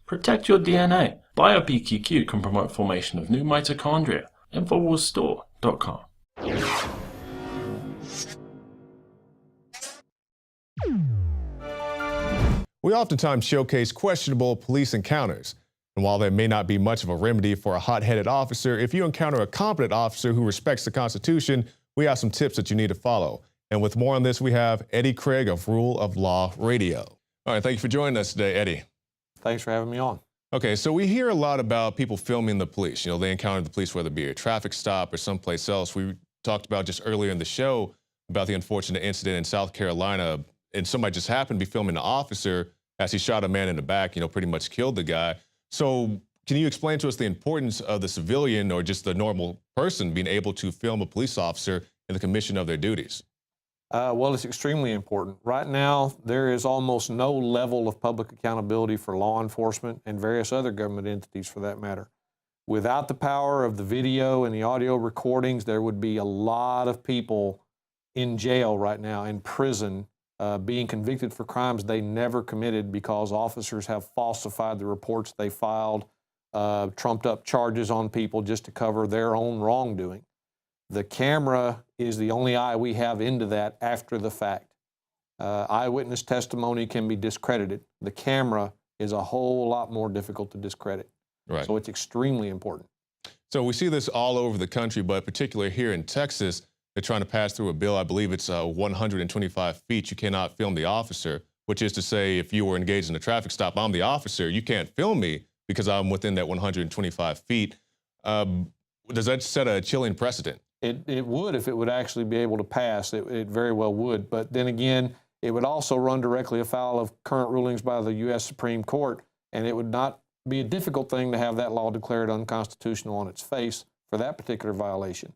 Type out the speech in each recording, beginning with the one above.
Protect your DNA. BioPQQ can promote formation of new mitochondria. Infowarsstore.com. We oftentimes showcase questionable police encounters. And while there may not be much of a remedy for a hot-headed officer, if you encounter a competent officer who respects the Constitution, we have some tips that you need to follow. And with more on this, we have Eddie Craig of Rule of Law Radio. All right, thank you for joining us today, Eddie. Thanks for having me on. Okay, so we hear a lot about people filming the police. You know, they encounter the police, whether it be a traffic stop or someplace else. We talked about just earlier in the show about the unfortunate incident in South Carolina, and somebody just happened to be filming the officer as he shot a man in the back, pretty much killed the guy. So can you explain to us the importance of the civilian or just the normal person being able to film a police officer in the commission of their duties? Well, it's extremely important. Right now, there is almost no level of public accountability for law enforcement and various other government entities for that matter. Without the power of the video and the audio recordings, there would be a lot of people in jail right now, in prison, being convicted for crimes they never committed because officers have falsified the reports they filed, trumped up charges on people just to cover their own wrongdoing. The camera is the only eye we have into that after the fact. Eyewitness testimony can be discredited. The camera is a whole lot more difficult to discredit. Right. So it's extremely important. So we see this all over the country, but particularly here in Texas, they're trying to pass through a bill. I believe it's 125 feet. You cannot film the officer, which is to say if you were engaged in a traffic stop, I'm the officer, you can't film me because I'm within that 125 feet. Does that set a chilling precedent? It would if it would actually be able to pass. It very well would. But then again, it would also run directly afoul of current rulings by the U.S. Supreme Court, and it would not be a difficult thing to have that law declared unconstitutional on its face for that particular violation.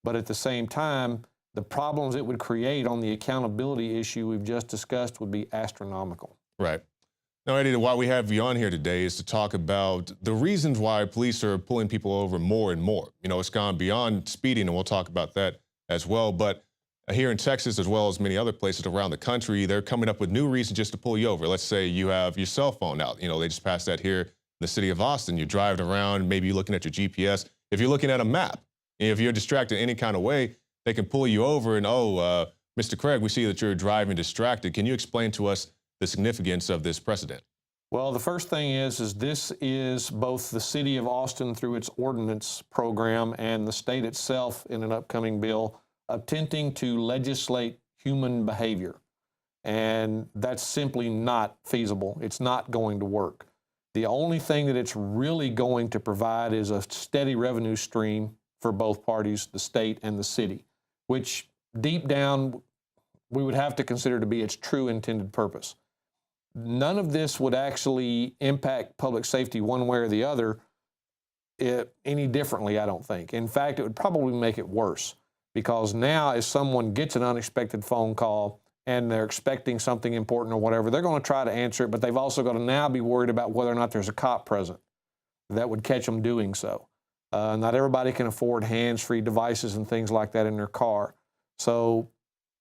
But at the same time, the problems it would create on the accountability issue we've just discussed would be astronomical. Right. Now, Eddie, why we have you on here today is to talk about the reasons why police are pulling people over more and more. It's gone beyond speeding, and we'll talk about that as well. But here in Texas, as well as many other places around the country, they're coming up with new reasons just to pull you over. Let's say you have your cell phone out. They just passed that here in the city of Austin. You're driving around, maybe you're looking at your GPS. If you're looking at a map, if you're distracted any kind of way, they can pull you over and, Mr. Craig, we see that you're driving distracted. Can you explain to us the significance of this precedent? Well, the first thing is this is both the city of Austin through its ordinance program and the state itself in an upcoming bill attempting to legislate human behavior. And that's simply not feasible. It's not going to work. The only thing that it's really going to provide is a steady revenue stream for both parties, the state and the city, which deep down we would have to consider to be its true intended purpose. None of this would actually impact public safety one way or the other any differently, I don't think. In fact, it would probably make it worse because now if someone gets an unexpected phone call and they're expecting something important or whatever, they're going to try to answer it, but they've also got to now be worried about whether or not there's a cop present that would catch them doing so. Not everybody can afford hands-free devices and things like that in their car. So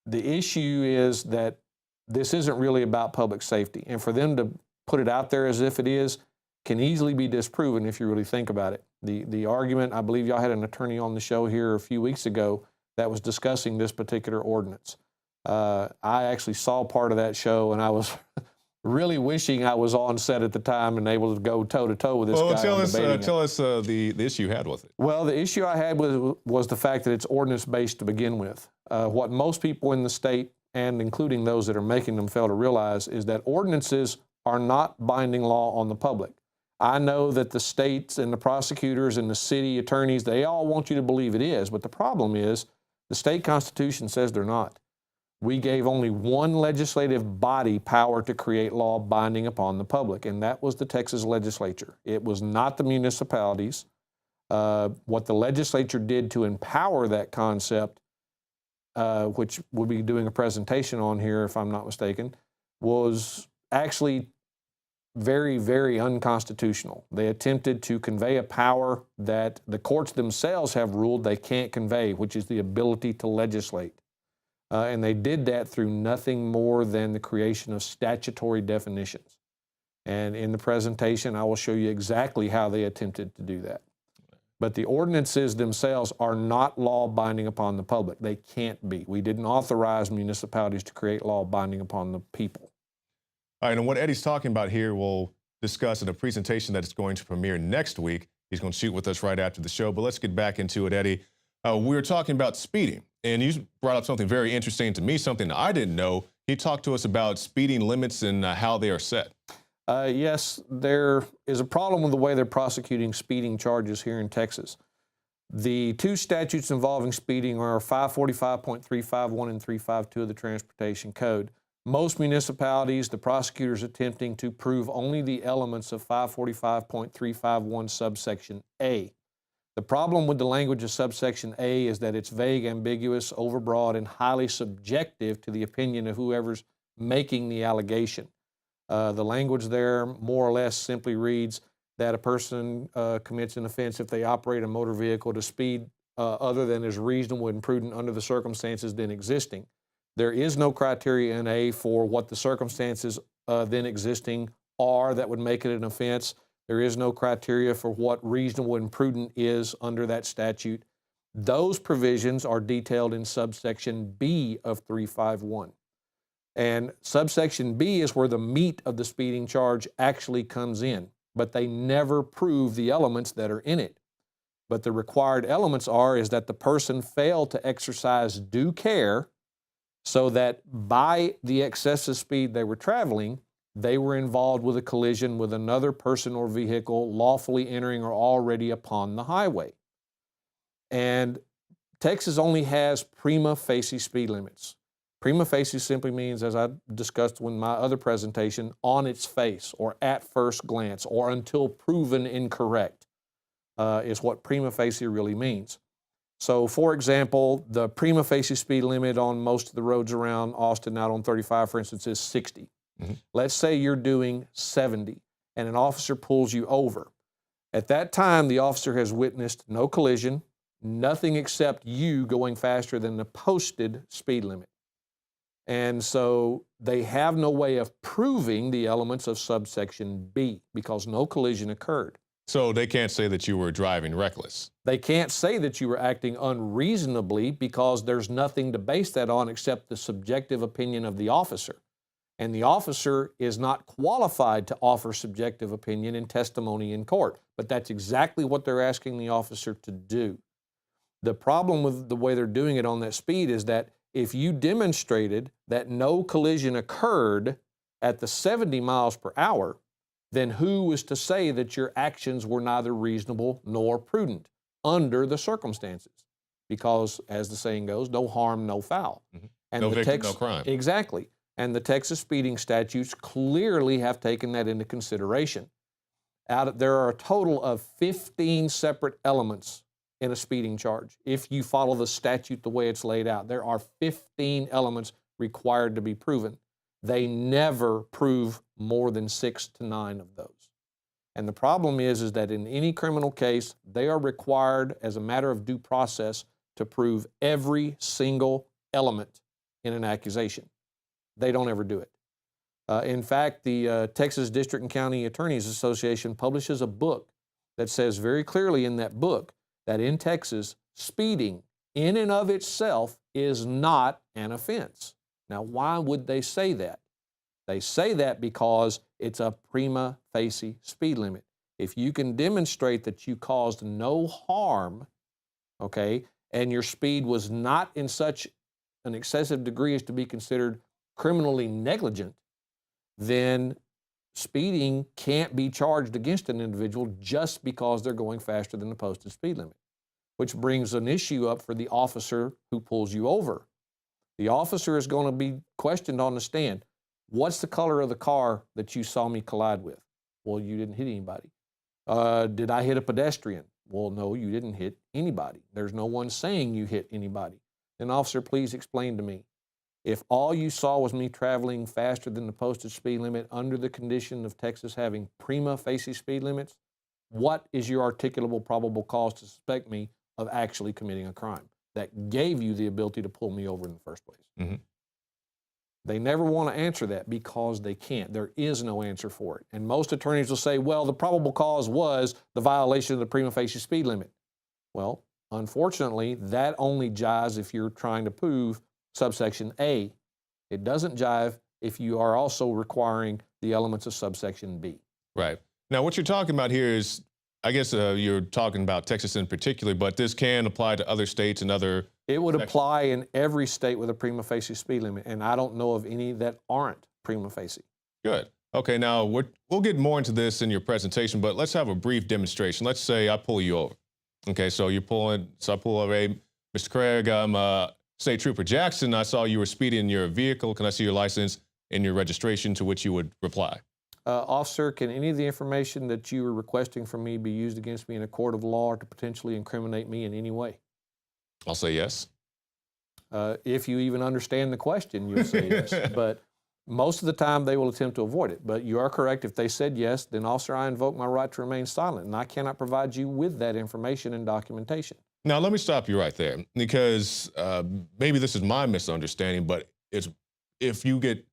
the issue is that this isn't really about public safety. And for them to put it out there as if it is can easily be disproven if you really think about it. The argument, I believe y'all had an attorney on the show here a few weeks ago that was discussing this particular ordinance. I actually saw part of that show, and I was really wishing I was on set at the time and able to go toe-to-toe with this guy. Tell us the issue you had with it. Well, the issue I had was the fact that it's ordinance-based to begin with. What most people in the state, and including those that are making them, fail to realize is that ordinances are not binding law on the public. I know that the states and the prosecutors and the city attorneys, they all want you to believe it is, but the problem is the state constitution says they're not. We gave only one legislative body power to create law binding upon the public, and that was the Texas legislature. It was not the municipalities. What the legislature did to empower that concept, which we'll be doing a presentation on here if I'm not mistaken, was actually very, very unconstitutional. They attempted to convey a power that the courts themselves have ruled they can't convey, which is the ability to legislate. And they did that through nothing more than the creation of statutory definitions. And in the presentation, I will show you exactly how they attempted to do that. But the ordinances themselves are not law binding upon the public. They can't be. We didn't authorize municipalities to create law binding upon the people. All right, and what Eddie's talking about here, we'll discuss in a presentation that is going to premiere next week. He's going to shoot with us right after the show, but let's get back into it, Eddie. We were talking about speeding, and you brought up something very interesting to me, something I didn't know. He talked to us about speeding limits and how they are set. Yes, there is a problem with the way they're prosecuting speeding charges here in Texas. The two statutes involving speeding are 545.351 and 352 of the Transportation Code. Most municipalities, the prosecutors attempting to prove only the elements of 545.351 subsection A. The problem with the language of subsection A is that it's vague, ambiguous, overbroad, and highly subjective to the opinion of whoever's making the allegation. The language there more or less simply reads that a person commits an offense if they operate a motor vehicle to speed other than is reasonable and prudent under the circumstances then existing. There is no criteria in A for what the circumstances then existing are that would make it an offense. There is no criteria for what reasonable and prudent is under that statute. Those provisions are detailed in subsection B of 351. And subsection B is where the meat of the speeding charge actually comes in, but they never prove the elements that are in it. But the required elements is that the person failed to exercise due care so that by the excessive speed they were traveling, they were involved with a collision with another person or vehicle lawfully entering or already upon the highway. And Texas only has prima facie speed limits. Prima facie simply means, as I discussed in my other presentation, on its face or at first glance or until proven incorrect is what prima facie really means. So, for example, the prima facie speed limit on most of the roads around Austin, out on 35, for instance, is 60. Mm-hmm. Let's say you're doing 70 and an officer pulls you over. At that time, the officer has witnessed no collision, nothing except you going faster than the posted speed limit. And so they have no way of proving the elements of subsection B because no collision occurred. So they can't say that you were driving reckless. They can't say that you were acting unreasonably because there's nothing to base that on except the subjective opinion of the officer. And the officer is not qualified to offer subjective opinion in testimony in court. But that's exactly what they're asking the officer to do. The problem with the way they're doing it on that speed is that if you demonstrated that no collision occurred at the 70 miles per hour, then who is to say that your actions were neither reasonable nor prudent under the circumstances? Because, as the saying goes, no harm, no foul. Mm-hmm. And no victim, no crime. Exactly. And the Texas speeding statutes clearly have taken that into consideration. There are a total of 15 separate elements in a speeding charge. If you follow the statute the way it's laid out, there are 15 elements required to be proven. They never prove more than 6 to 9 of those. And the problem is that in any criminal case, they are required as a matter of due process to prove every single element in an accusation. They don't ever do it. In fact, the Texas District and County Attorneys Association publishes a book that says very clearly in that book that in Texas, speeding in and of itself is not an offense. Now, why would they say that? They say that because it's a prima facie speed limit. If you can demonstrate that you caused no harm, okay, and your speed was not in such an excessive degree as to be considered criminally negligent, then speeding can't be charged against an individual just because they're going faster than the posted speed limit, which brings an issue up for the officer who pulls you over. The officer is going to be questioned on the stand. What's the color of the car that you saw me collide with? Well, you didn't hit anybody. Did I hit a pedestrian? Well, no, you didn't hit anybody. There's no one saying you hit anybody. Then, officer, please explain to me. If all you saw was me traveling faster than the posted speed limit under the condition of Texas having prima facie speed limits, what is your articulable probable cause to suspect me of actually committing a crime that gave you the ability to pull me over in the first place? Mm-hmm. They never want to answer that because they can't. There is no answer for it. And most attorneys will say, well, the probable cause was the violation of the prima facie speed limit. Well, unfortunately, that only jives if you're trying to prove subsection A. It doesn't jive if you are also requiring the elements of subsection B. Right. Now, what you're talking about here is, I guess you're talking about Texas in particular, but this can apply to other states and other. It would apply in every state with a prima facie speed limit, and I don't know of any that aren't prima facie. Good. Okay, now we'll get more into this in your presentation, but let's have a brief demonstration. Let's say I pull you over. Okay, so I pull over, hey, Mr. Craig, I'm State Trooper Jackson. I saw you were speeding in your vehicle. Can I see your license and your registration? To which you would reply. Officer, can any of the information that you were requesting from me be used against me in a court of law or to potentially incriminate me in any way? I'll say yes. If you even understand the question, you'll say yes. But most of the time, they will attempt to avoid it. But you are correct. If they said yes, then, officer, I invoke my right to remain silent, and I cannot provide you with that information and documentation. Now, let me stop you right there, because maybe this is my misunderstanding, but if you get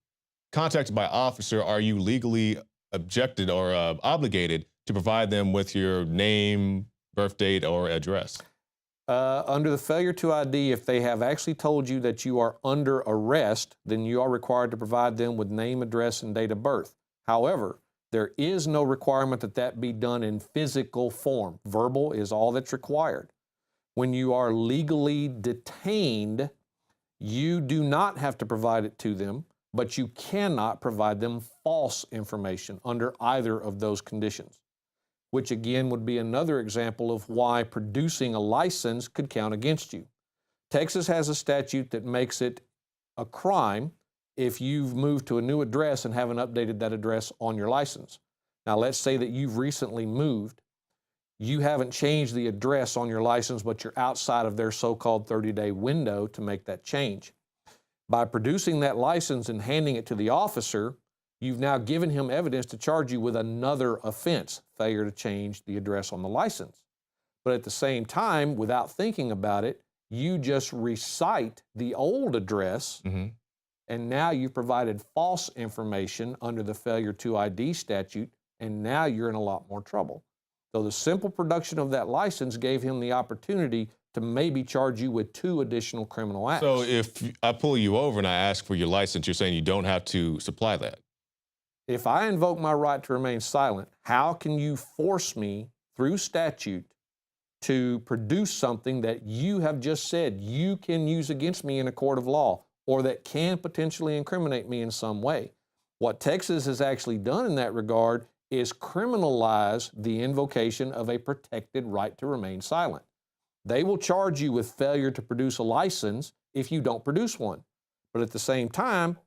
contacted by officer, are you legally objected or obligated to provide them with your name, birth date, or address? Under the failure to ID, if they have actually told you that you are under arrest, then you are required to provide them with name, address, and date of birth. However, there is no requirement that that be done in physical form. Verbal is all that's required. When you are legally detained, you do not have to provide it to them, but you cannot provide them false information under either of those conditions, which again would be another example of why producing a license could count against you. Texas has a statute that makes it a crime if you've moved to a new address and haven't updated that address on your license. Now, let's say that you've recently moved. You haven't changed the address on your license, but you're outside of their so-called 30-day window to make that change. By producing that license and handing it to the officer, you've now given him evidence to charge you with another offense, failure to change the address on the license. But at the same time, without thinking about it, you just recite the old address, and now you've provided false information under the failure to ID statute, and now you're in a lot more trouble. So the simple production of that license gave him the opportunity to maybe charge you with 2 additional criminal acts. So if I pull you over and I ask for your license, you're saying you don't have to supply that? If I invoke my right to remain silent, how can you force me through statute to produce something that you have just said you can use against me in a court of law, or that can potentially incriminate me in some way? What Texas has actually done in that regard is criminalize the invocation of a protected right to remain silent. They will charge you with failure to produce a license if you don't produce one. But at the same time,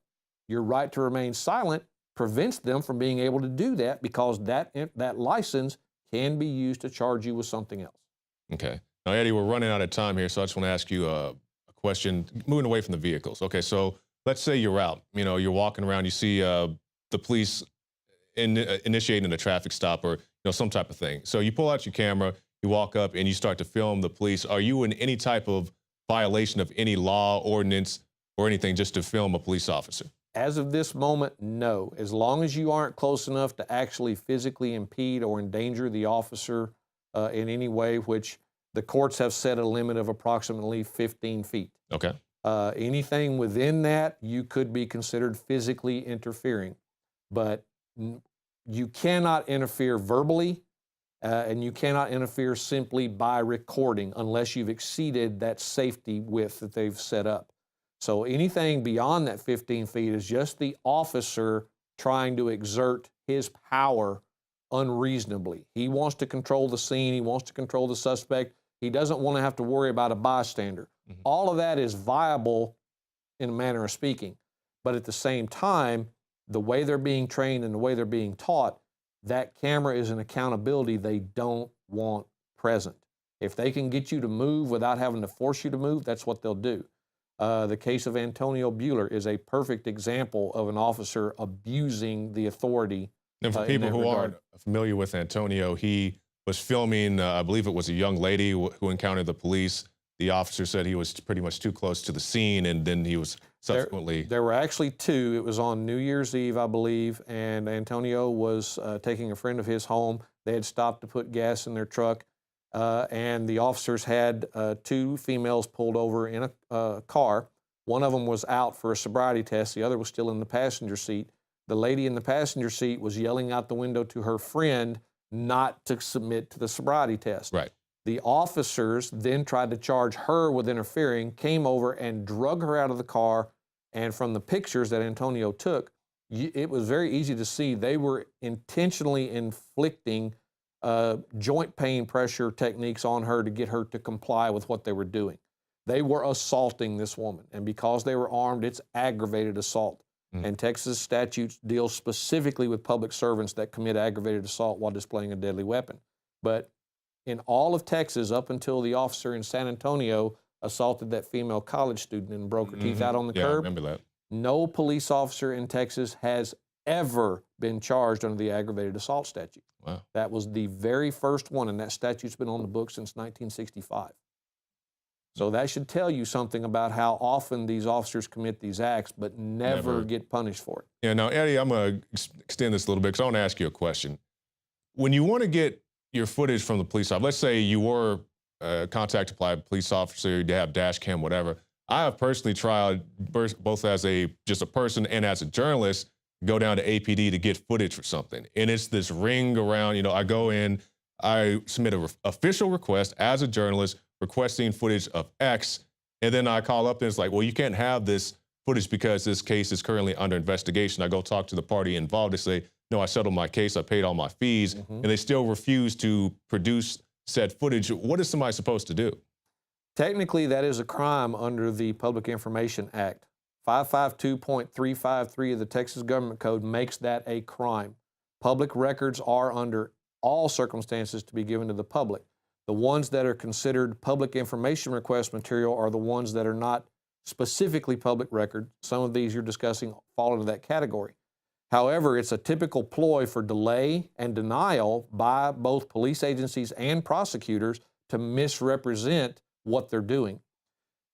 your right to remain silent prevents them from being able to do that, because that license can be used to charge you with something else. Okay. Now, Eddie, we're running out of time here, so I just want to ask you a question, moving away from the vehicles. Okay, so let's say you're out, you're walking around, you see the police initiating a traffic stop or some type of thing. So you pull out your camera, you walk up, and you start to film the police. Are you in any type of violation of any law, ordinance, or anything just to film a police officer? As of this moment, no. As long as you aren't close enough to actually physically impede or endanger the officer in any way, which the courts have set a limit of approximately 15 feet. Okay. Anything within that, you could be considered physically interfering. But you cannot interfere verbally, and you cannot interfere simply by recording unless you've exceeded that safety width that they've set up. So anything beyond that 15 feet is just the officer trying to exert his power unreasonably. He wants to control the scene. He wants to control the suspect. He doesn't want to have to worry about a bystander. All of that is viable in a manner of speaking. But at the same time, the way they're being trained and the way they're being taught, that camera is an accountability they don't want present. If they can get you to move without having to force you to move, that's what they'll do. The case of Antonio Bueller is a perfect example of an officer abusing the authority. And for people who aren't familiar with Antonio, he was filming, I believe it was a young lady who encountered the police. the officer said he was pretty much too close to the scene, and then he was subsequently. There were actually two. It was on New Year's Eve, I believe, and Antonio was taking a friend of his home. They had stopped to put gas in their truck, and the officers had two females pulled over in a car. One of them was out for a sobriety test. The other was still in the passenger seat. The lady in the passenger seat was yelling out the window to her friend not to submit to the sobriety test. Right. The officers then tried to charge her with interfering, came over and drug her out of the car. And from the pictures that Antonio took, it was very easy to see they were intentionally inflicting joint pain pressure techniques on her to get her to comply with what they were doing. They were assaulting this woman. And because they were armed, it's aggravated assault. And Texas statutes deal specifically with public servants that commit aggravated assault while displaying a deadly weapon. But in all of Texas, up until the officer in San Antonio assaulted that female college student and broke her teeth out on the curb, I remember that. no police officer in Texas has ever been charged under the aggravated assault statute. Wow. That was the very first one, and that statute's been on the books since 1965. So that should tell you something about how often these officers commit these acts, but never get punished for it. Yeah, now, Eddie, I'm going to extend this a little bit because I want to ask you a question. When you want to get your footage from the police officer, let's say you were contacted by a police officer, you have dash cam, whatever. I have personally tried, both as just a person and as a journalist, go down to APD to get footage for something. And it's this ring around, I go in, I submit an official request as a journalist requesting footage of X, and then I call up and it's like, well, you can't have this footage because this case is currently under investigation. I go talk to the party involved. They say, no, I settled my case, I paid all my fees, and they still refuse to produce said footage. What is somebody supposed to do? Technically, that is a crime under the Public Information Act. 552.353 of the Texas Government Code makes that a crime. Public records are under all circumstances to be given to the public. The ones that are considered public information request material are the ones that are not specifically public record. Some of these you're discussing fall into that category. However, it's a typical ploy for delay and denial by both police agencies and prosecutors to misrepresent what they're doing.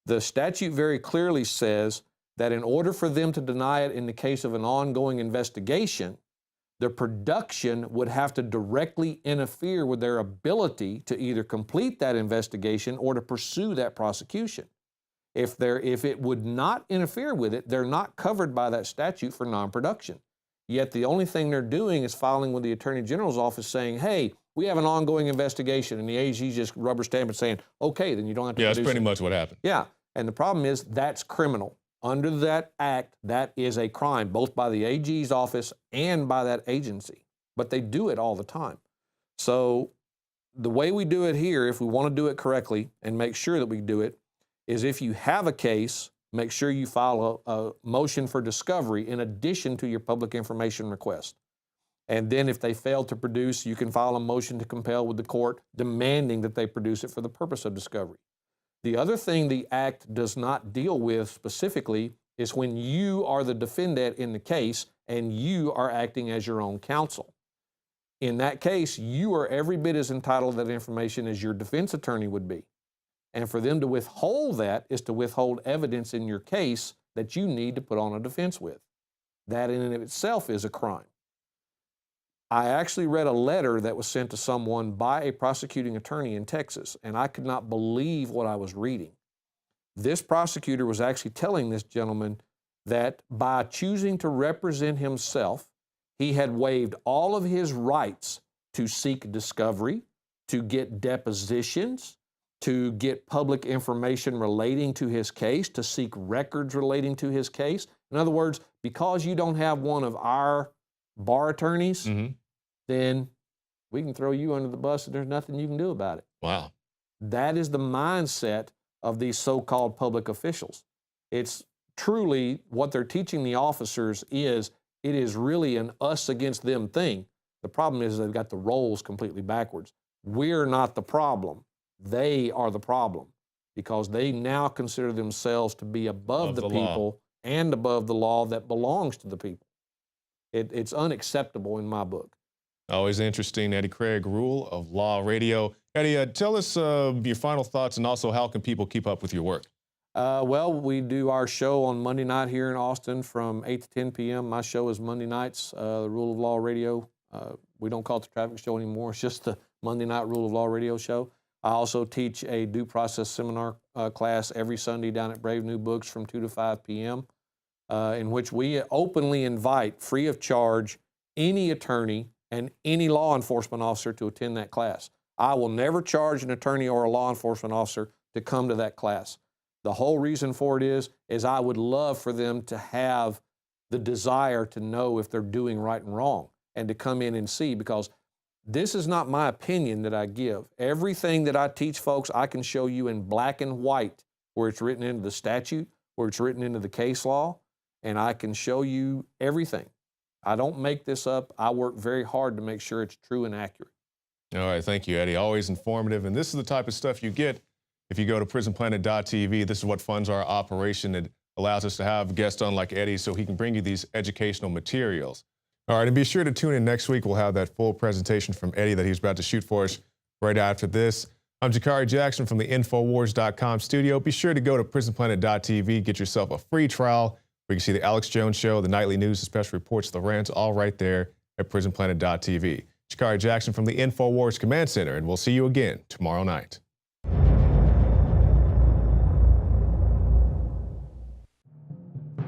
The statute very clearly says that in order for them to deny it in the case of an ongoing investigation, the production would have to directly interfere with their ability to either complete that investigation or to pursue that prosecution. If it would not interfere with it, they're not covered by that statute for non-production. Yet the only thing they're doing is filing with the Attorney General's office saying, hey, we have an ongoing investigation, and the AG just rubber stamp and saying, okay, then you don't have to produce it. Yeah, that's pretty much what happened. Yeah, and the problem is that's criminal. Under that act, that is a crime, both by the AG's office and by that agency. But they do it all the time. So the way we do it here, if we want to do it correctly and make sure that we do it, is if you have a case, make sure you file a motion for discovery in addition to your public information request. And then if they fail to produce, you can file a motion to compel with the court demanding that they produce it for the purpose of discovery. The other thing the Act does not deal with specifically is when you are the defendant in the case and you are acting as your own counsel. In that case, you are every bit as entitled to that information as your defense attorney would be. And for them to withhold that is to withhold evidence in your case that you need to put on a defense with. That in and of itself is a crime. I actually read a letter that was sent to someone by a prosecuting attorney in Texas, and I could not believe what I was reading. This prosecutor was actually telling this gentleman that by choosing to represent himself, he had waived all of his rights to seek discovery, to get depositions, to get public information relating to his case, to seek records relating to his case. In other words, because you don't have one of our bar attorneys, then we can throw you under the bus and there's nothing you can do about it. Wow. That is the mindset of these so-called public officials. It's truly what they're teaching the officers is it is really an us against them thing. The problem is they've got the roles completely backwards. We're not the problem. They are the problem because they now consider themselves to be above the people and above the law that belongs to the people. It's unacceptable in my book. Always interesting. Eddie Craig, Rule of Law Radio. Eddie, tell us your final thoughts, and also how can people keep up with your work? Well, we do our show on Monday night here in Austin from 8 to 10 p.m. My show is Monday nights, the Rule of Law Radio. We don't call it the traffic show anymore. It's just the Monday night Rule of Law Radio show. I also teach a due process seminar class every Sunday down at Brave New Books from 2 to 5 p.m., in which we openly invite, free of charge, any attorney and any law enforcement officer to attend that class. I will never charge an attorney or a law enforcement officer to come to that class. The whole reason for it is I would love for them to have the desire to know if they're doing right and wrong and to come in and see, because this is not my opinion that I give. Everything that I teach folks, I can show you in black and white where it's written into the statute, where it's written into the case law, and I can show you everything. I don't make this up. I work very hard to make sure it's true and accurate. All right, thank you, Eddie. Always informative, and this is the type of stuff you get if you go to prisonplanet.tv. This is what funds our operation. It allows us to have guests on like Eddie so he can bring you these educational materials. All right, and be sure to tune in next week. We'll have that full presentation from Eddie that he's about to shoot for us right after this. I'm Jakari Jackson from the Infowars.com studio. Be sure to go to prisonplanet.tv, get yourself a free trial where you can see the Alex Jones Show, the nightly news, the special reports, the rants, all right there at prisonplanet.tv. Jakari Jackson from the Infowars Command Center, and we'll see you again tomorrow night.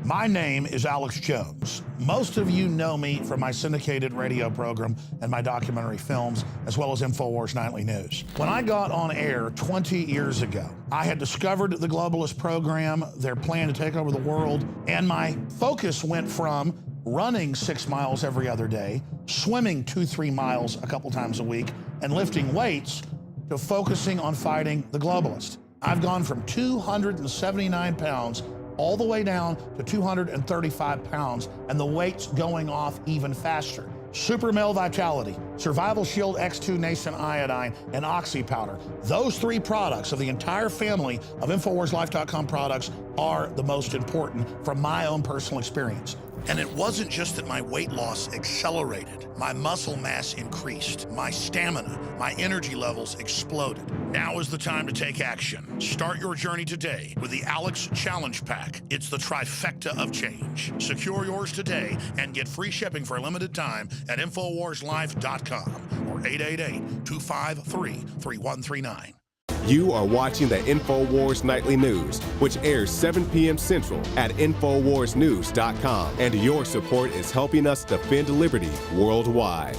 My name is Alex Jones. Most of you know me from my syndicated radio program and my documentary films, as well as Infowars Nightly News. When I got on air 20 years ago, I had discovered the globalist program, their plan to take over the world, and my focus went from running 6 miles every other day, swimming 2-3 miles a couple times a week, and lifting weights, to focusing on fighting the globalist. I've gone from 279 pounds all the way down to 235 pounds, and the weight's going off even faster. Super Male Vitality, Survival Shield X2 Nascent Iodine, and Oxy Powder. Those 3 products of the entire family of InfoWarsLife.com products are the most important from my own personal experience. And it wasn't just that my weight loss accelerated. My muscle mass increased. My stamina, my energy levels exploded. Now is the time to take action. Start your journey today with the Alex Challenge Pack. It's the trifecta of change. Secure yours today and get free shipping for a limited time at InfoWarsLife.com or 888-253-3139. You are watching the Infowars Nightly News, which airs 7 p.m. Central at InfoWarsNews.com. And your support is helping us defend liberty worldwide.